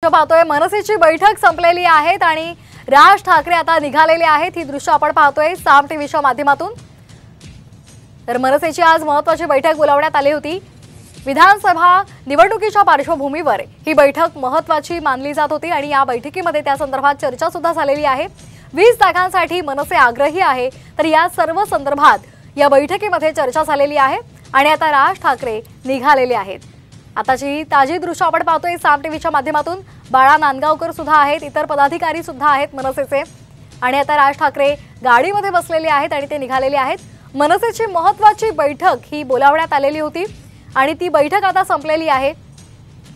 दृश्य पाहतोय, मनसेची बैठक संपलेली आहेत आणि राज ठाकरे आता निघालेले आहेत। ही दृश्य आपण पाहतोय साम टीव्हीच्या माध्यमातून। तर मनसेची आज महत्त्वाची बैठक बोलावण्यात आली होती। विधानसभा निवडणुकीच्या पार्श्वभूमीवर ही बैठक महत्त्वाची मानली जात होती आणि या बैठकीमध्ये त्या संदर्भात चर्चा सुद्धा झालेली आहे। 20 जागांसाठी मनसे आग्रही आहे, तर या सर्व संदर्भात या बैठकीमध्ये चर्चा झालेली आहे आणि आता राज ठाकरे निघालेले आहेत। आताची ताजी दृश्य आपण पाहतोय साम टीव्हीच्या माध्यमातून। बाळा नांदगावकर सुद्धा आहेत, इतर पदाधिकारी सुद्धा आहेत मनसेचे आणि आता राज ठाकरे गाडीमध्ये बसलेले आहेत आणि ते निघालेले आहेत। मनसेची महत्त्वाची बैठक ही बोलावण्यात आलेली होती आणि ती बैठक आता संपलेली आहे।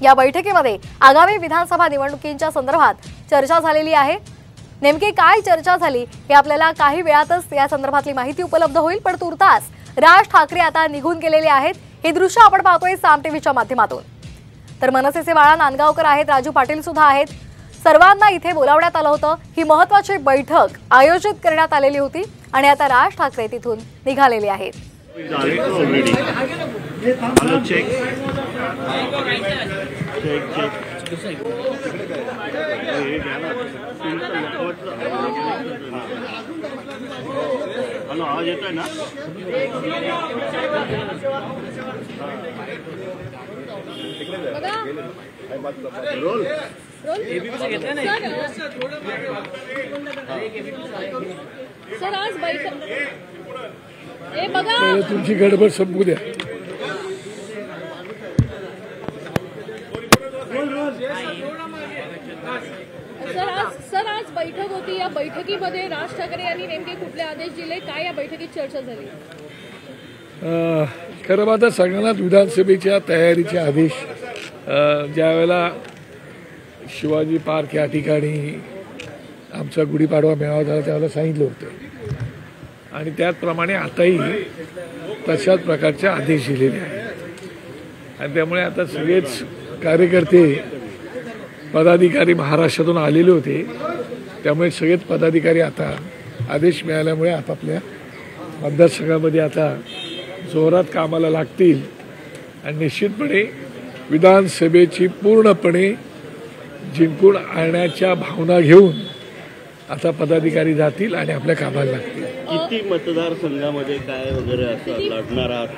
या बैठकीमध्ये आगामी विधानसभा निवडणुकींच्या संदर्भात चर्चा झालेली आहे। नेमकी काय चर्चा झाली हे आपल्याला काही वेळातच या संदर्भातली माहिती उपलब्ध होईल, पण तुर्तास राज ठाकरे आता निघून गेलेले आहेत। हे दृश्य आपण पाहतोय साम टीव्हीच्या माध्यमातून। तर मनसेचे बाळा नांदगावकर आहेत, राजू पाटील सुद्धा आहेत, सर्वांना इथे बोलावण्यात आलं होतं। ही महत्त्वाची बैठक आयोजित करण्यात आलेली होती आणि आता राज ठाकरे तिथून निघालेले आहेत। हेलो, आवाज येतोय ना? रोल सर आज बैठक ए बघा तुमची गडबड संपू द्या। सर आज बैठक होती, या बैठकीमध्ये राज ठाकरे यांनी नेमके कुठले आदेश दिले, काय या बैठकीत चर्चा झाली? खरं आता सगळ्यांनाच विधानसभेच्या तयारीचे आदेश ज्यावेळेला शिवाजी पार्क या ठिकाणी आमचा गुढीपाडवा मेळावा झाला त्यावेळेला सांगितलं होतं आणि त्याचप्रमाणे आताही तशाच प्रकारचे आदेश दिलेले आहेत आणि त्यामुळे आता सगळेच कार्यकर्ते पदाधिकारी महाराष्ट्रातून आलेले होते, त्यामुळे सगळेच पदाधिकारी आता आदेश मिळाल्यामुळे आपापल्या मतदारसंघामध्ये आता जोरात कामाला लागतील आणि निश्चितपणे विधानसभेची पूर्णपणे जिंकून आणण्याच्या भावना घेऊन आता पदाधिकारी जातील आणि आपल्या कामाला लागतील। किती मतदारसंघामध्ये काय वगैरे असं लढणार आहात,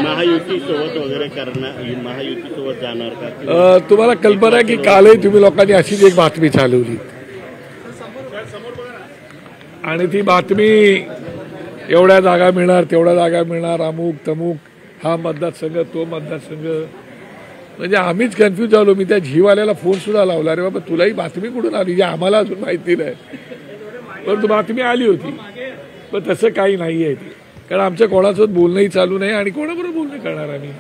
महायुतीसोबत वगैरे करणार, महायुतीसोबत जाणार का? तुम्हाला कल्पना आहे की कालही तुम्ही लोकांनी अशीच एक बातमी चालवली आणि ती बातमी एवढ्या जागा मिळणार, तेवढ्या जागा मिळणार, अमुक तमुक, हा मतदारसंघ तो मतदारसंघ, म्हणजे आम्हीच कन्फ्यूज झालो। मी त्या झीवाल्याला फोन सुद्धा लावला, अरे बाबा तुलाही बातमी कुठून आली, जे आम्हाला अजून माहिती नाही, परंतु बातमी आली होती। पण तसं काही नाही आहे, कारण आमचं कोणासोबत बोलणंही चालू नाही आणि कोणाबरोबर बोलणं करणार आम्ही।